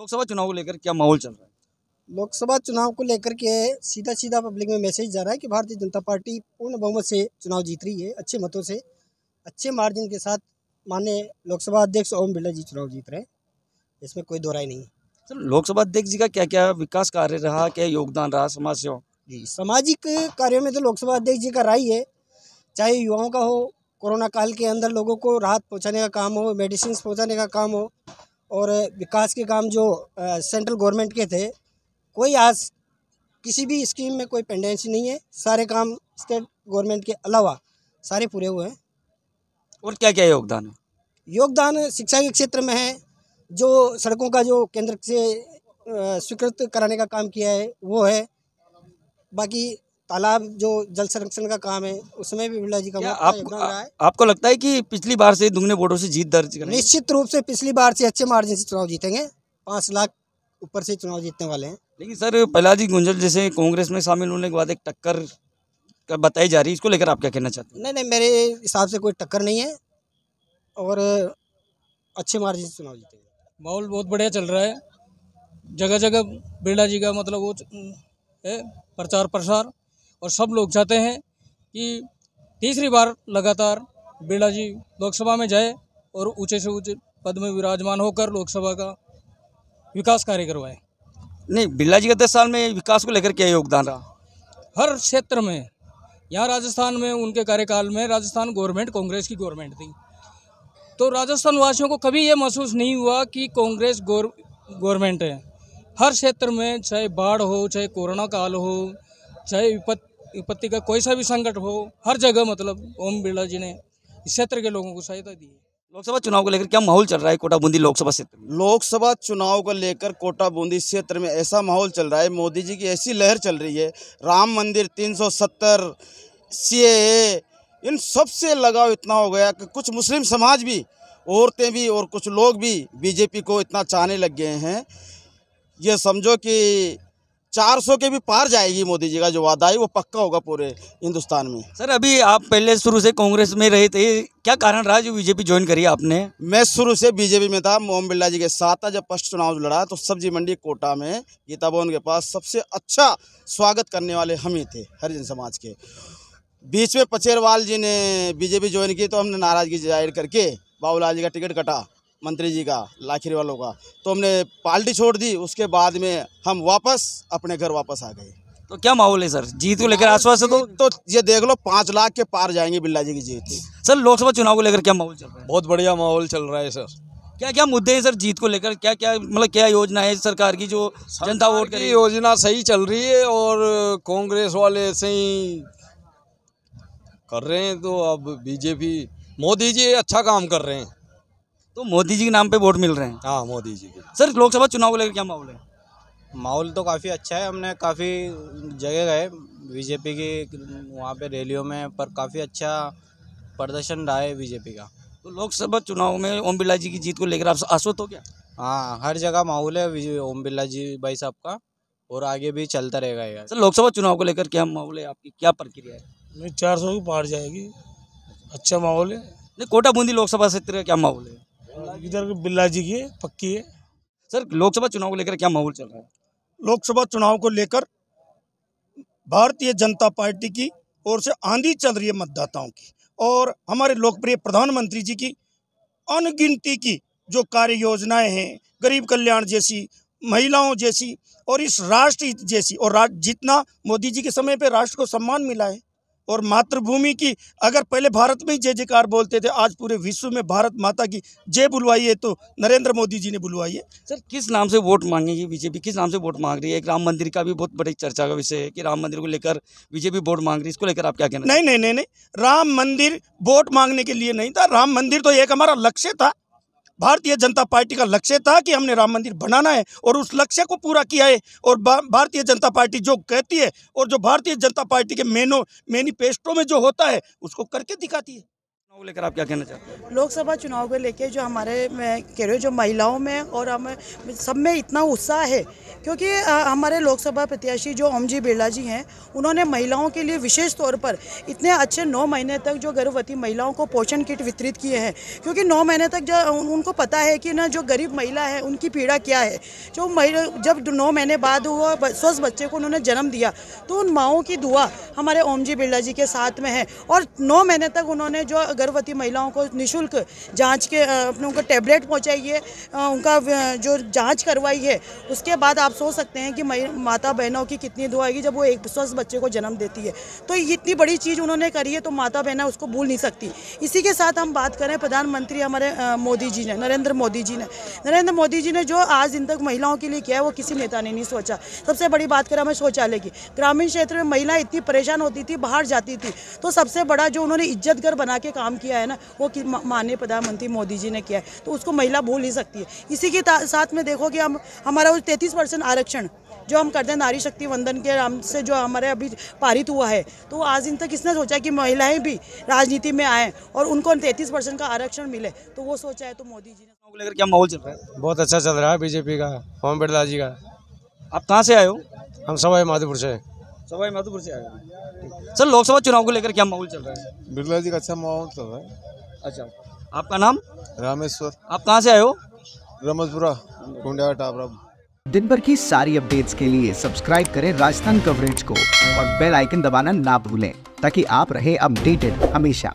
लोकसभा चुनाव को लेकर क्या माहौल चल रहा है? लोकसभा चुनाव को लेकर के सीधा सीधा पब्लिक में मैसेज जा रहा है कि भारतीय जनता पार्टी पूर्ण बहुमत से चुनाव जीत रही है, अच्छे मतों से, अच्छे मार्जिन के साथ। माननीय लोकसभा अध्यक्ष ओम बिरला जी चुनाव जीत रहे हैं, इसमें कोई दो राय नहीं है। सर, लोकसभा अध्यक्ष जी का क्या क्या विकास कार्य रहा, क्या योगदान रहा समाज सेवा? जी, सामाजिक कार्यों में तो लोकसभा अध्यक्ष जी का राय है, चाहे युवाओं का हो, कोरोना काल के अंदर लोगों को राहत पहुंचाने का काम हो, मेडिसिन पहुंचाने का काम हो, और विकास के काम जो सेंट्रल गवर्नमेंट के थे, कोई आज किसी भी स्कीम में कोई पेंडेंसी नहीं है। सारे काम स्टेट गवर्नमेंट के अलावा सारे पूरे हुए हैं। और क्या क्या योगदान है? योगदान शिक्षा के क्षेत्र में है, जो सड़कों का जो केंद्र से स्वीकृत कराने का काम किया है वो है। बाकी तालाब जो जल संरक्षण का काम है उसमें भी बिरला जी का क्या बहुत योगदान रहा है। आपको लगता है कि पिछली बार से दुगने वोटों से जीत दर्ज करेंगे? निश्चित रूप से पिछली बार से अच्छे मार्जिन से चुनाव जीतेंगे, 5 लाख ऊपर से चुनाव जीतने वाले हैं। लेकिन सर, प्रहलाद जी गुंजल जैसे कांग्रेस में शामिल होने के बाद एक टक्कर का बताई जा रही है, इसको लेकर आप क्या कहना चाहते हैं? नहीं, मेरे हिसाब से कोई टक्कर नहीं है और अच्छे मार्जिन से चुनाव जीतेंगे। माहौल बहुत बढ़िया चल रहा है। जगह जगह बिरला जी का मतलब वो है प्रचार प्रसार, और सब लोग चाहते हैं कि तीसरी बार लगातार बिरला जी लोकसभा में जाए और ऊंचे से ऊंचे पद में विराजमान होकर लोकसभा का विकास कार्य करवाए। नहीं, बिरला जी का 10 साल में विकास को लेकर क्या योगदान रहा? हर क्षेत्र में, यहाँ राजस्थान में उनके कार्यकाल में राजस्थान गवर्नमेंट कांग्रेस की गवर्नमेंट थी, तो राजस्थान वासियों को कभी ये महसूस नहीं हुआ कि कांग्रेस गवर्नमेंट है। हर क्षेत्र में, चाहे बाढ़ हो, चाहे कोरोना काल हो, चाहे विपत्ति का कोई सा भी संकट हो, हर जगह मतलब ओम बिरला जी ने इस क्षेत्र के लोगों को सहायता दी है। लोकसभा चुनाव को लेकर क्या माहौल चल रहा है कोटा बूंदी लोकसभा क्षेत्र में? लोकसभा चुनाव को लेकर कोटा बूंदी क्षेत्र में ऐसा माहौल चल रहा है, मोदी जी की ऐसी लहर चल रही है। राम मंदिर, 370, सीएए, इन सब से लगाव इतना हो गया कि कुछ मुस्लिम समाज भी, औरतें भी और कुछ लोग भी बीजेपी को इतना चाहने लग गए हैं। ये समझो कि 400 के भी पार जाएगी। मोदी जी का जो वादा है वो पक्का होगा पूरे हिंदुस्तान में। सर, अभी आप पहले शुरू से कांग्रेस में रहे थे, क्या कारण रहा जो बीजेपी ज्वाइन करी आपने? मैं शुरू से बीजेपी में था, ओम बिरला जी के साथ था। जब फर्स्ट चुनाव लड़ा तो सब्जी मंडी कोटा में गीता भवन के पास सबसे अच्छा स्वागत करने वाले हम ही थे, हरिजन समाज के। बीच में पचेरवाल जी ने बीजेपी ज्वाइन की तो हमने नाराजगी जाहिर करके बाबूलाल जी का टिकट कटा, मंत्री जी का, लाखिरी वालों का, तो हमने पार्टी छोड़ दी। उसके बाद में हम वापस अपने घर वापस आ गए। तो क्या माहौल है सर, जीत को लेकर आश्वासन? तो ये देख लो, 5 लाख के पार जाएंगे बिरला जी की जीत। सर, लोकसभा चुनाव को लेकर क्या माहौल चल रहा है? बहुत बढ़िया माहौल चल रहा है सर। क्या क्या मुद्दे हैं सर जीत को लेकर? क्या क्या मतलब क्या योजना है सरकार की जो जनता वोट की करेगी? योजना सही चल रही है और कांग्रेस वाले ऐसे ही कर रहे हैं, तो अब बीजेपी, मोदी जी अच्छा काम कर रहे हैं। तो मोदी जी के नाम पे वोट मिल रहे हैं? हाँ, मोदी जी के। सर, लोकसभा चुनाव को लेकर क्या माहौल है? माहौल तो काफ़ी अच्छा है। हमने काफ़ी जगह गए बीजेपी की वहाँ पे रैलियों में, पर काफ़ी अच्छा प्रदर्शन रहा है बीजेपी का। तो लोकसभा चुनाव में ओम बिरला जी की जीत को लेकर आप आश्वस्त हो क्या? हाँ, हर जगह माहौल है ओम बिरला जी भाई साहब का, और आगे भी चलता रहेगा यार। सर, लोकसभा चुनाव को लेकर क्या माहौल है, आपकी क्या प्रक्रिया है? 400 की पार जाएगी, अच्छा माहौल है। नहीं, कोटा बूंदी लोकसभा क्षेत्र का क्या माहौल है? इधर बिरला जी की पक्की है। सर, लोकसभा चुनाव को लेकर क्या माहौल चल रहा है? लोकसभा चुनाव को लेकर भारतीय जनता पार्टी की ओर से आंधी चल रही है मतदाताओं की, और हमारे लोकप्रिय प्रधानमंत्री जी की अनगिनती की जो कार्य योजनाएं हैं, गरीब कल्याण जैसी, महिलाओं जैसी, और इस राष्ट्र जैसी, और जितना मोदी जी के समय पे राष्ट्र को सम्मान मिला है, और मातृभूमि की, अगर पहले भारत में ही जय जयकार बोलते थे, आज पूरे विश्व में भारत माता की जय बुलवाई है तो नरेंद्र मोदी जी ने बुलवाई है। सर, किस नाम से वोट मांगेगी बीजेपी, किस नाम से वोट मांग रही है? एक राम मंदिर का भी बहुत बड़ी चर्चा का विषय है कि राम मंदिर को लेकर बीजेपी वोट मांग रही है, इसको लेकर आप क्या कहना? नहीं, राम मंदिर वोट मांगने के लिए नहीं था। राम मंदिर तो एक हमारा लक्ष्य था, भारतीय जनता पार्टी का लक्ष्य था कि हमने राम मंदिर बनाना है, और उस लक्ष्य को पूरा किया है। और भारतीय जनता पार्टी जो कहती है और जो भारतीय जनता पार्टी के मैनिफेस्टो में जो होता है उसको करके दिखाती है। को लेकर आप क्या कहना चाहते हैं? लोकसभा चुनाव को लेके जो हमारे मैं कह रही हूँ जो महिलाओं में और हम सब में इतना उत्साह है, क्योंकि हमारे लोकसभा प्रत्याशी जो ओम जी बिरला जी हैं, उन्होंने महिलाओं के लिए विशेष तौर पर इतने अच्छे 9 महीने तक जो गर्भवती महिलाओं को पोषण किट वितरित किए हैं। क्योंकि 9 महीने तक जो उनको पता है कि ना जो गरीब महिला है उनकी पीड़ा क्या है। जो महिला जब 9 महीने बाद वो स्वस्थ बच्चे को उन्होंने जन्म दिया, तो उन माँओं की दुआ हमारे ओम जी बिरला जी के साथ में है। और 9 महीने तक उन्होंने जो गर्भवती महिलाओं को निःशुल्क जांच के अपने उनको टैबलेट पहुंचाई है, उनका जो जांच करवाई है। उसके बाद आप सोच सकते हैं कि माता बहनों की कितनी दुआ आएगी जब वो एक स्वस्थ बच्चे को जन्म देती है। तो इतनी बड़ी चीज़ उन्होंने करी है, तो माता बहना उसको भूल नहीं सकती। इसी के साथ हम बात करें प्रधानमंत्री हमारे मोदी जी ने, नरेंद्र मोदी जी ने जो आज दिन तक महिलाओं के लिए किया है वो किसी नेता ने नहीं सोचा। सबसे बड़ी बात करें हमें शौचालय की, ग्रामीण क्षेत्र में महिलाएं इतनी परेशान होती थी, बाहर जाती थी, तो सबसे बड़ा जो उन्होंने इज्जत घर बना के काम किया है ना, वो माननीय प्रधानमंत्री मोदी जी ने किया है। तो उसको महिला भूल नहीं सकती है। इसी के साथ में देखो कि हम हमारा 33% आरक्षण जो हम करते हैं नारी शक्ति वंदन के नाम से जो हमारे अभी पारित हुआ है, तो आज दिन तक किसने सोचा कि महिलाएं भी राजनीति में आएँ और उनको 33% का आरक्षण मिले, तो वो सोचा है। तो मोदी जी ने लेकर क्या माहौल चल रहा है? बहुत अच्छा चल रहा है बीजेपी का, ओम बिरला जी का। आप कहाँ से आए हो? हम सवाई माधोपुर से। सवाई माधोपुर से आए हो। सर, लोकसभा चुनाव को लेकर क्या माहौल चल रहा है? बिरला जी का अच्छा माहौल चल रहा है। अच्छा, आपका नाम? रामेश्वर। आप कहाँ से आए हो? रमसपुरा, कुंडिया टापरा। दिन भर की सारी अपडेट्स के लिए सब्सक्राइब करें राजस्थान कवरेज को और बेल आइकन दबाना ना भूलें, ताकि आप रहे अपडेटेड हमेशा।